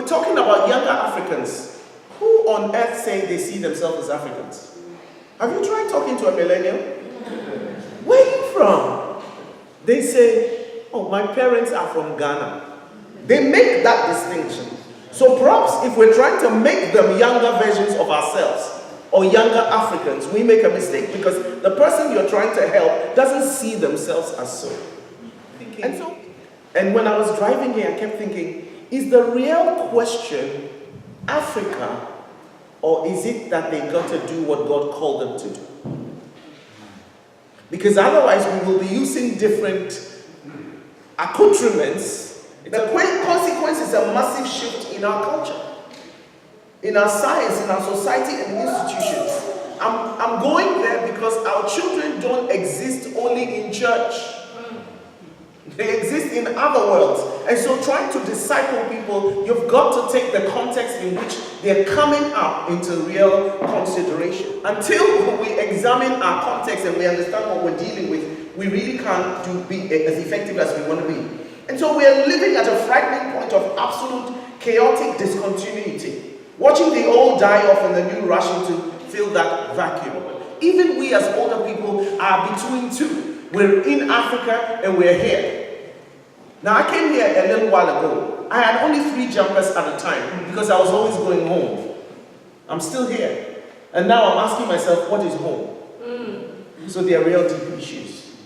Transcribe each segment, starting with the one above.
We're talking about younger Africans. Who on earth say they see themselves as Africans? Have you tried talking to a millennial? Where are you from? They say, oh, my parents are from Ghana. They make that distinction. So perhaps if we're trying to make them younger versions of ourselves or younger Africans, we make a mistake because the person you're trying to help doesn't see themselves as so. And when I was driving here, I kept thinking, is the real question Africa, or is it that they got to do what God called them to do? Because otherwise we will be using different accoutrements. The consequence is a massive shift in our culture, in our science, in our society and institutions. I'm going there because our children don't exist only in church. They exist in other worlds. And so trying to disciple people, you've got to take the context in which they're coming up into real consideration. Until we examine our context and we understand what we're dealing with, we really can't be as effective as we want to be. And so we are living at a frightening point of absolute chaotic discontinuity. Watching the old die off and the new rushing to fill that vacuum. Even we as older people are between two. We're in Africa and we're here. Now I came here a little while ago. I had only 3 jumpers at a time because I was always going home. I'm still here. And now I'm asking myself, what is home? So they are real deep issues.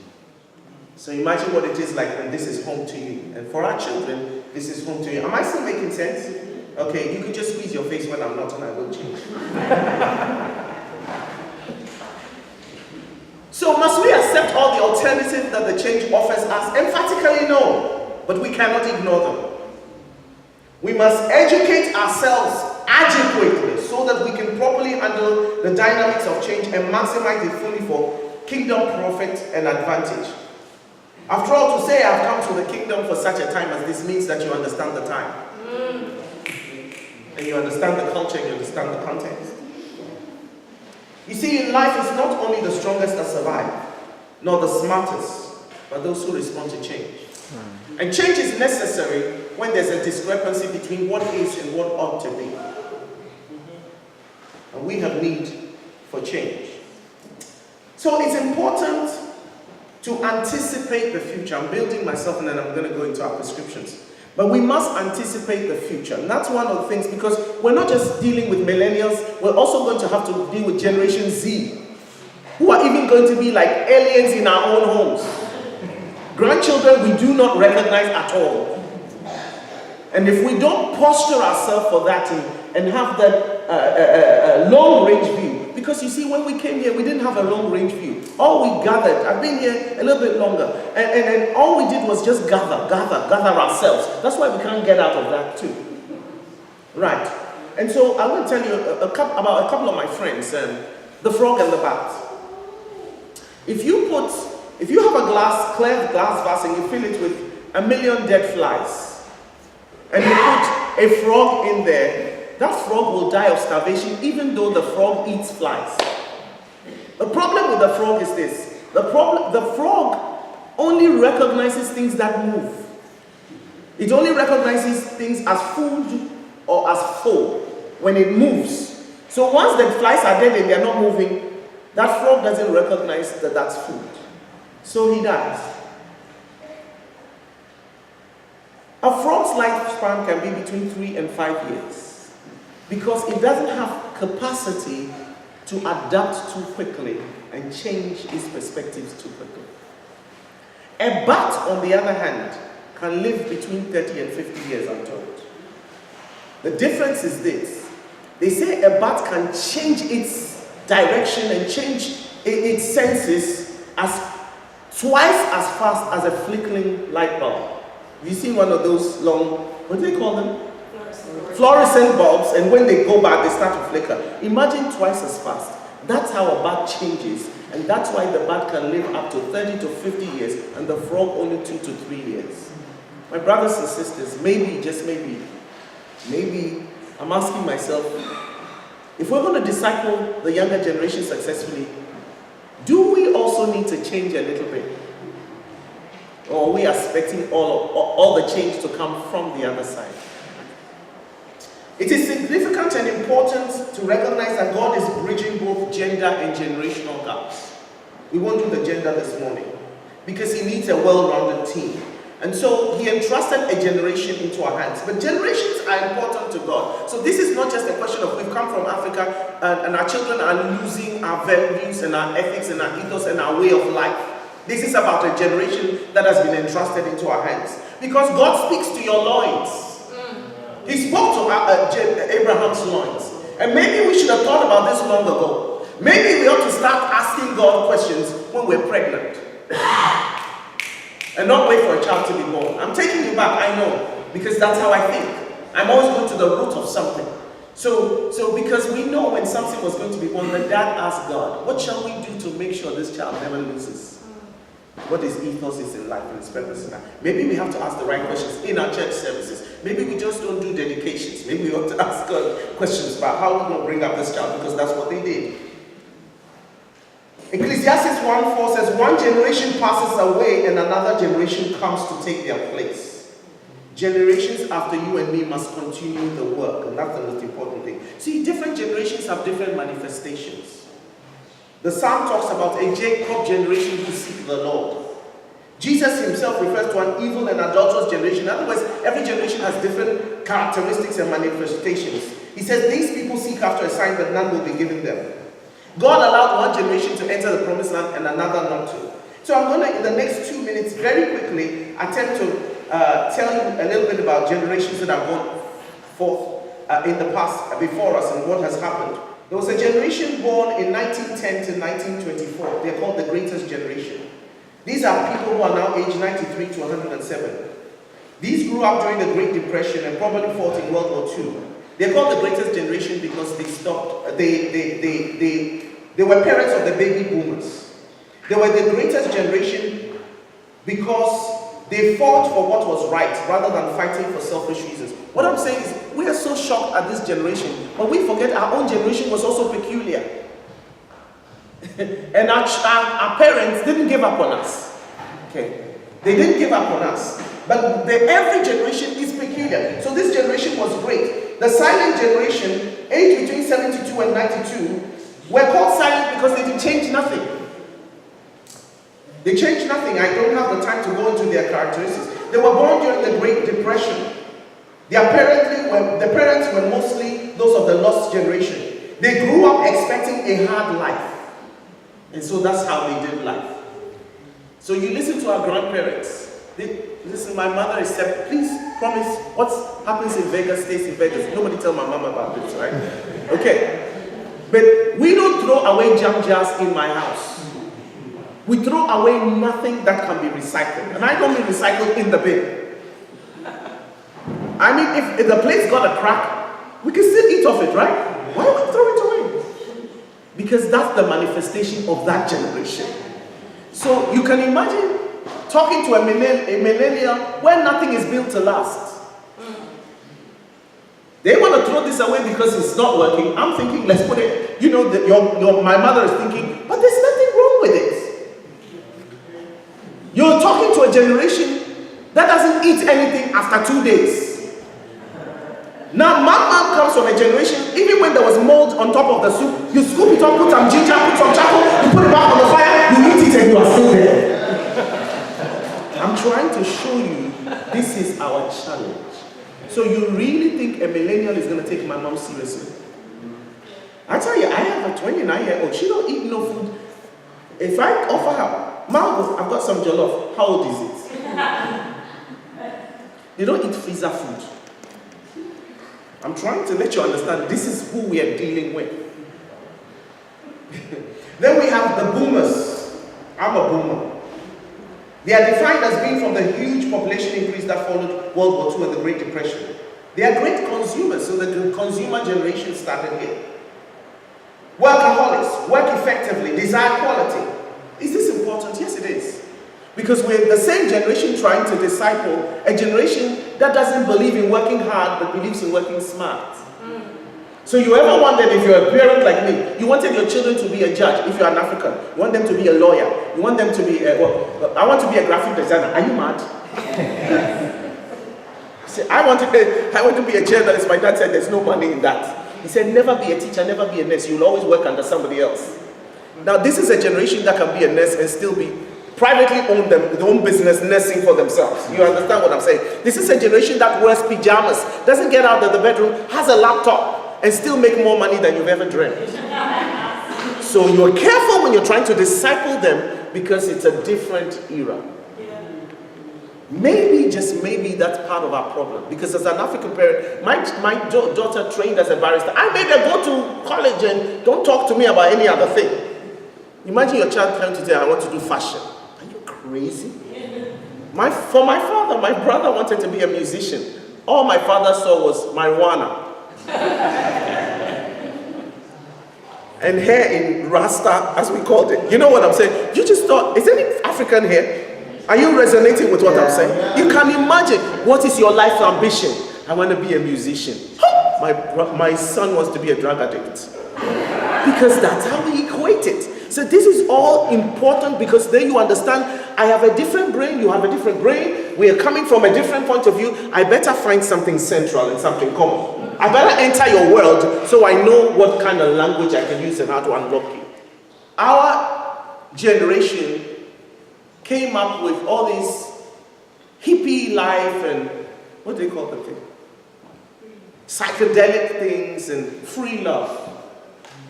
So imagine what it is like, and this is home to you. And for our children, this is home to you. Am I still making sense? Okay, you can just squeeze your face when I'm not, and I will change. So must we accept all the alternatives that the change offers us? Emphatically no, but we cannot ignore them. We must educate ourselves adequately so that we can properly handle the dynamics of change and maximize it fully for kingdom profit and advantage. After all, to say I've come to the kingdom for such a time as this means that you understand the time. And you understand the culture and you understand the context. You see, in life, it's not only the strongest that survive, nor the smartest, but those who respond to change. And change is necessary when there's a discrepancy between what is and what ought to be. And we have need for change. So it's important to anticipate the future. I'm building myself and then I'm going to go into our prescriptions. But we must anticipate the future. And that's one of the things, because we're not just dealing with millennials, we're also going to have to deal with Generation Z, who are even going to be like aliens in our own homes. Grandchildren we do not recognize at all. And if we don't posture ourselves for that and have that long-range view, because you see, when we came here, we didn't have a long-range view. All we gathered, I've been here a little bit longer, and all we did was just gather ourselves. That's why we can't get out of that too. Right. And so I will tell you about a couple of my friends, the frog and the bat. If you have a clear glass vase and you fill it with 1 million dead flies, and you put a frog in there, that frog will die of starvation even though the frog eats flies. The problem with the frog is this. The frog only recognizes things that move. It only recognizes things as food or as foe when it moves. So once the flies are dead and they're not moving, that frog doesn't recognize that that's food. So he dies. A frog's lifespan can be between 3 and 5 years because it doesn't have capacity to adapt too quickly and change its perspectives too quickly. A bat, on the other hand, can live between 30 and 50 years, I'm told. The difference is this. They say a bat can change its direction and change its senses as twice as fast as a flickering light bulb. Have you seen one of those long, what do they call them? Fluorescent bulbs, and when they go back, they start to flicker. Imagine twice as fast. That's how a bat changes, and that's why the bat can live up to 30 to 50 years, and the frog only 2 to 3 years. My brothers and sisters, maybe, just maybe, I'm asking myself, if we're going to disciple the younger generation successfully, do we also need to change a little bit? Or are we expecting all the change to come from the other side? It is significant and important to recognize that God is bridging both gender and generational gaps. We won't do the gender this morning because he needs a well-rounded team. And so he entrusted a generation into our hands. But generations are important to God. So this is not just a question of we've come from Africa and our children are losing our values and our ethics and our ethos and our way of life. This is about a generation that has been entrusted into our hands. Because God speaks to your loins. He spoke to Abraham's loins. And maybe we should have thought about this long ago. Maybe we ought to start asking God questions when we're pregnant. And not wait for a child to be born. I'm taking you back, I know, because that's how I think. I'm always going to the root of something. So because we know when something was going to be born, the dad asked God, what shall we do to make sure this child never loses what his ethos is in life and his purpose in life? Maybe we have to ask the right questions in our church services. Maybe we just don't do dedications. Maybe we ought to ask God questions about how we're going to bring up this child, because that's what they did. Ecclesiastes 1:4 says, one generation passes away and another generation comes to take their place. Generations after you and me must continue the work, and that's the most important thing. See, different generations have different manifestations. The psalm talks about a Jacob generation who seek the Lord. Jesus himself refers to an evil and adulterous generation. In other words, every generation has different characteristics and manifestations. He says these people seek after a sign, but none will be given them. God allowed one generation to enter the promised land and another not to. So I'm going to, in the next 2 minutes, very quickly, attempt to tell you a little bit about generations that have gone forth in the past before us and what has happened. There was a generation born in 1910 to 1924. They're called the greatest generation. These are people who are now aged 93 to 107. These grew up during the Great Depression and probably fought in World War II. They're called the greatest generation because they stopped, they were parents of the baby boomers. They were the greatest generation because they fought for what was right rather than fighting for selfish reasons. What I'm saying is, we are so shocked at this generation, but we forget our own generation was also peculiar. And our parents didn't give up on us. Okay, they didn't give up on us. But every generation is peculiar. So this generation was great. The silent generation, aged between 72 and 92, were called silent because they didn't change nothing. They changed nothing. I don't have the time to go into their characteristics. They were born during the Great Depression. The parents were mostly those of the lost generation. They grew up expecting a hard life. And so that's how they did life. So you listen to our grandparents. Listen, my mother is 7. Please promise what happens in Vegas stays in Vegas. Nobody tell my mama about this, right? Okay. But we don't throw away jam jars in my house. We throw away nothing that can be recycled. And I don't mean recycled in the bin. I mean, if the place got a crack, we can still eat off it, right? Why would we throw it away? Because that's the manifestation of that generation. So you can imagine talking to a millennial where nothing is built to last. They want to throw this away because it's not working. I'm thinking, let's put it, my mother is thinking, but there's nothing wrong with it. You're talking to a generation that doesn't eat anything after 2 days. Now, my mom comes from a generation, even when there was mold on top of the soup, you scoop it up, put some ginger, put some charcoal, you put it back on the fire, you eat it and you are still there. I'm trying to show you, this is our challenge. So you really think a millennial is going to take my mom seriously? I tell you, I have a 29-year-old, she don't eat no food. If I offer her, Mom, I've got some jollof, how old is it? They don't eat freezer food. I'm trying to let you understand this is who we are dealing with. Then we have the boomers. I'm a boomer. They are defined as being from the huge population increase that followed World War II and the Great Depression. They are great consumers, so the consumer generation started here. Workaholics, work effectively, desire quality. Is this important? Yes, it is. Because we're the same generation trying to disciple a generation that doesn't believe in working hard but believes in working smart. So you ever wondered, if you're a parent like me, you wanted your children to be a judge if you're an African, you want them to be a lawyer, you want them to be I want to be a graphic designer. Are you mad? I want to be a journalist. My dad said there's no money in that. He said never be a teacher, never be a nurse. You'll always work under somebody else. Now this is a generation that can be a nurse and still be privately own their own business, nursing for themselves. You understand what I'm saying? This is a generation that wears pajamas, doesn't get out of the bedroom, has a laptop, and still make more money than you've ever dreamt. So you're careful when you're trying to disciple them because it's a different era. Maybe, just maybe, that's part of our problem. Because as an African parent, my daughter trained as a barrister. I made her go to college and don't talk to me about any other thing. Imagine your child trying to say, I want to do fashion. Are you crazy? For my father, my brother wanted to be a musician. All my father saw was marijuana. And hair in Rasta, as we called it. You know what I'm saying? You just thought, is any African here? Are you resonating with what I'm saying? You can imagine, what is your life ambition? I want to be a musician. My son wants to be a drug addict. Because that's how we equate it. So this is all important because then you understand, I have a different brain, you have a different brain, we are coming from a different point of view. I better find something central and something common. I better enter your world so I know what kind of language I can use and how to unlock you. Our generation came up with all these hippie life and what do they call the thing? Psychedelic things and free love.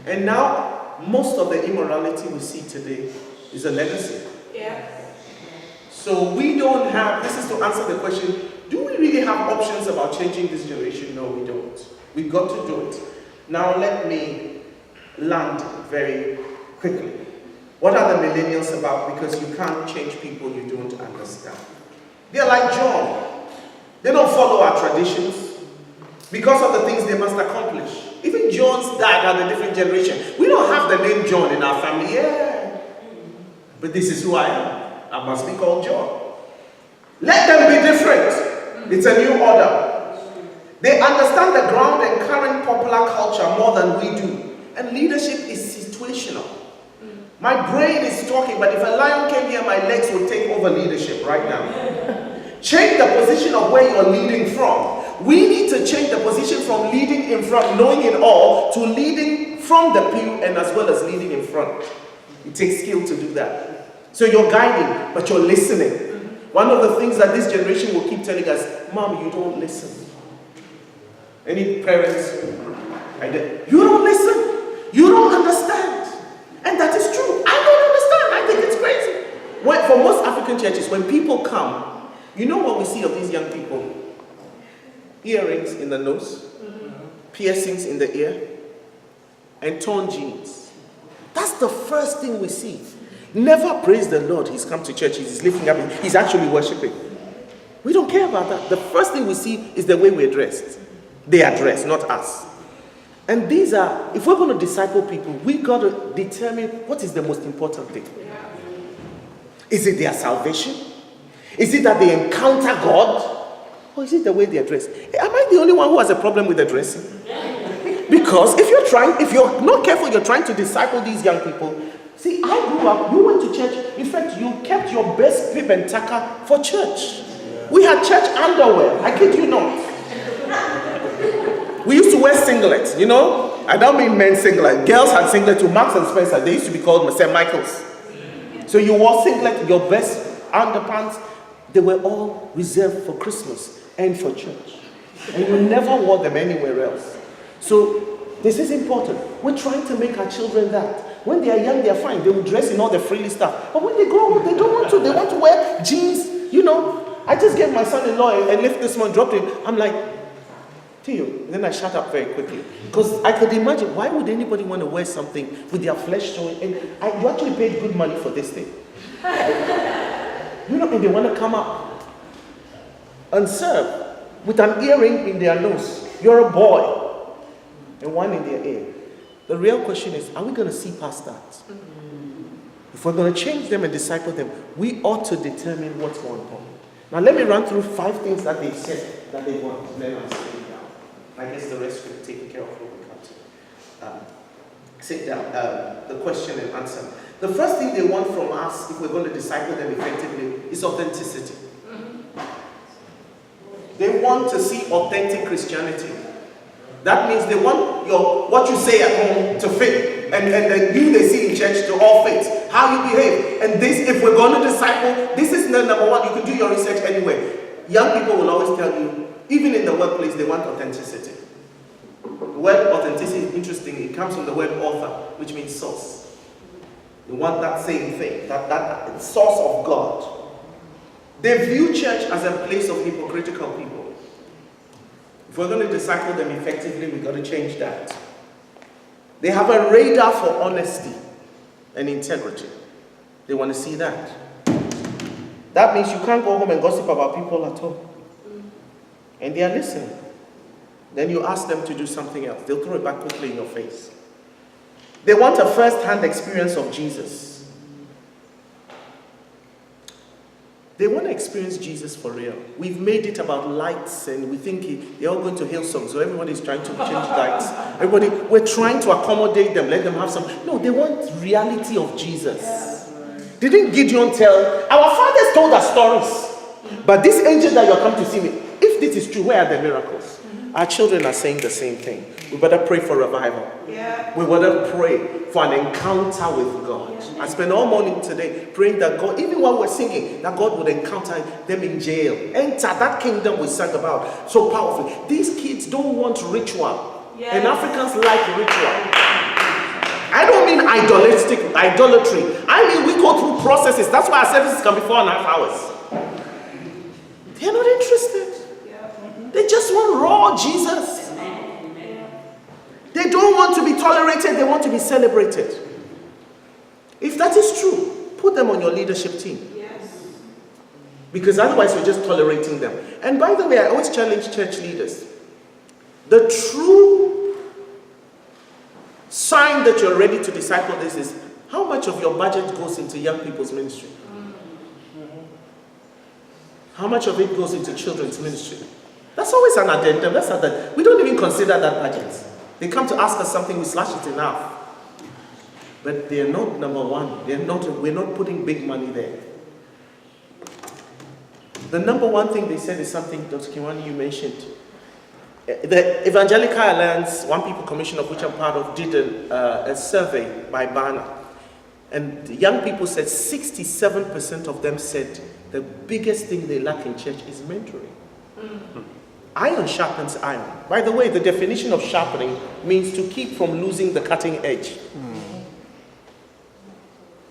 And now most of the immorality we see today is a legacy. Yeah. So we don't have, this is to answer the question, do we really have options about changing this generation? No, we don't. We've got to do it. Now let me land very quickly. What are the millennials about? Because you can't change people you don't understand. They're like John. They don't follow our traditions because of the things they must accomplish. Even John's dad had a different generation. We don't have the name John in our family. Yeah. But this is who I am. I must be called John. Let them be different. It's a new order. They understand the ground and current popular culture more than we do. And leadership is situational. My brain is talking, but if a lion came here, my legs would take over leadership right now. Change the position of where you're leading from. We need to change the position from leading in front, knowing it all, to leading from the pew and as well as leading in front. It takes skill to do that. So you're guiding, but you're listening. One of the things that this generation will keep telling us, Mom, you don't listen. Any parents? You don't listen. You don't understand. And that is true. I don't understand. I think it's crazy. For most African churches, when people come, you know what we see of these young people? Earrings in the nose, piercings in the ear, and torn jeans. That's the first thing we see. Never praise the Lord. He's come to church. He's lifting up. He's actually worshiping. We don't care about that. The first thing we see is the way we're dressed. They are dressed, not us. And these are, if we're going to disciple people, we got to determine what is the most important thing. Is it their salvation? Is it that they encounter God? Or is it the way they are dressed? Am I the only one who has a problem with the dressing? Because if you're not careful, you're trying to disciple these young people. See, I grew up, you went to church. In fact, you kept your best bib and tucker for church. We had church underwear. I kid you not. We used to wear singlets, you know? I don't mean men's singlet. Girls had singlet to Marks and Spencer. They used to be called St. Michael's. So you wore singlet, your best underpants. They were all reserved for Christmas and for church. And you never wore them anywhere else. So this is important. We're trying to make our children that. When they are young, they are fine. They will dress in all the frilly stuff. But when they grow up, they don't want to. They want to wear jeans, you know. I just gave my son-in-law a lift this morning, dropped him. I'm like, Theo. And then I shut up very quickly. Because I could imagine, why would anybody want to wear something with their flesh showing? And you actually paid good money for this thing. You know, and they want to come up and serve with an earring in their nose. You're a boy. And one in their ear. The real question is, are we going to see past that? If we're going to change them and disciple them, we ought to determine what's more important. Now let me run through 5 things that they said that they want. Then I'll sit down. I guess the rest will be taken care of when we come to sit down. The question and answer. The first thing they want from us, if we're going to disciple them effectively, is authenticity. They want to see authentic Christianity. That means they want what you say at home to fit. And then you they see in church to all fit. How you behave. And this, if we're going to disciple, this is the number one. You can do your research anyway. Young people will always tell you, even in the workplace, they want authenticity. The word authenticity is interesting. It comes from the word author, which means source. They want that same thing, that source of God. They view church as a place of hypocritical people. If we're going to disciple them effectively, we've got to change that. They have a radar for honesty and integrity. They want to see that. That means you can't go home and gossip about people at all. And they are listening. Then you ask them to do something else. They'll throw it back quickly in your face. They want a first-hand experience of Jesus. They want to experience Jesus for real. We've made it about lights and we think they're all going to Hillsong, so everybody's trying to change lights. We're trying to accommodate them, let them have some. No, they want reality of Jesus. Didn't Gideon tell, our fathers told us stories, but this angel that you're come to see me, if this is true, where are the miracles? Our children are saying the same thing. We better pray for revival. Yeah. We better pray for an encounter with God. Yeah. I spent all morning today praying that God, even while we're singing, that God would encounter them in jail. Enter that kingdom we sang about so powerfully. These kids don't want ritual. Yes. And Africans like ritual. I don't mean idolatry. I mean we go through processes. That's why our services can be 4.5 hours. They're not interested. They just want raw Jesus. They don't want to be tolerated, they want to be celebrated. If that is true, put them on your leadership team. Yes. Because otherwise you're just tolerating them. And by the way, I always challenge church leaders. The true sign that you're ready to disciple this is how much of your budget goes into young people's ministry? How much of it goes into children's ministry? That's always an addendum. We don't even consider that budget. They come to ask us something, we slash it in half. But they're not number one. We're not putting big money there. The number one thing they said is something, Dr. Kiwani, you mentioned. The Evangelical Alliance, One People Commission, of which I'm part of, did a survey by Barna. And young people said 67% of them said the biggest thing they lack in church is mentoring. Iron sharpens iron. By the way, the definition of sharpening means to keep from losing the cutting edge.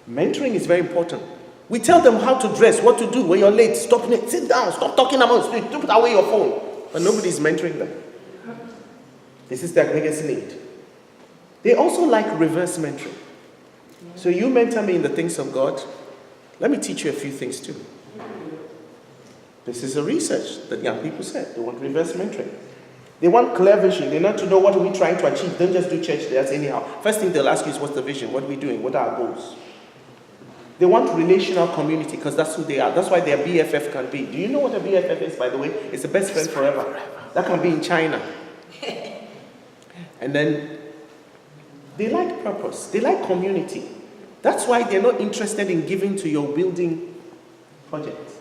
Mentoring is very important. We tell them how to dress, what to do when you're late. Stop, sit down, stop talking about it, put away your phone. But nobody's mentoring them. This is their biggest need. They also like reverse mentoring. So you mentor me in the things of God. Let me teach you a few things too. This is a research that young people said. They want reverse mentoring. They want clear vision. They want to know what are we trying to achieve. Don't just do church there anyhow. First thing they'll ask you is what's the vision? What are we doing? What are our goals? They want relational community because that's who they are. That's why their BFF can be. Do you know what a BFF is, by the way? It's the best friend forever. That can be in China. And then they like purpose. They like community. That's why they're not interested in giving to your building project.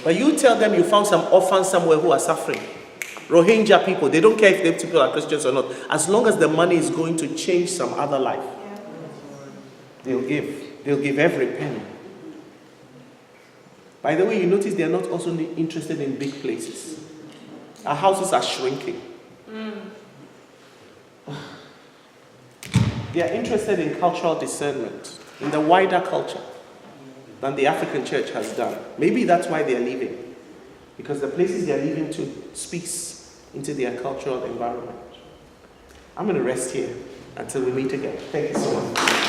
But you tell them you found some orphans somewhere who are suffering. Rohingya people, they don't care if those people are Christians or not. As long as the money is going to change some other life, they'll give. They'll give every penny. By the way, you notice they're not also interested in big places. Our houses are shrinking. They are interested in cultural discernment, in the wider culture, than the African church has done. Maybe that's why they're leaving. Because the places they're leaving to speaks into their cultural environment. I'm going to rest here until we meet again. Thank you so much.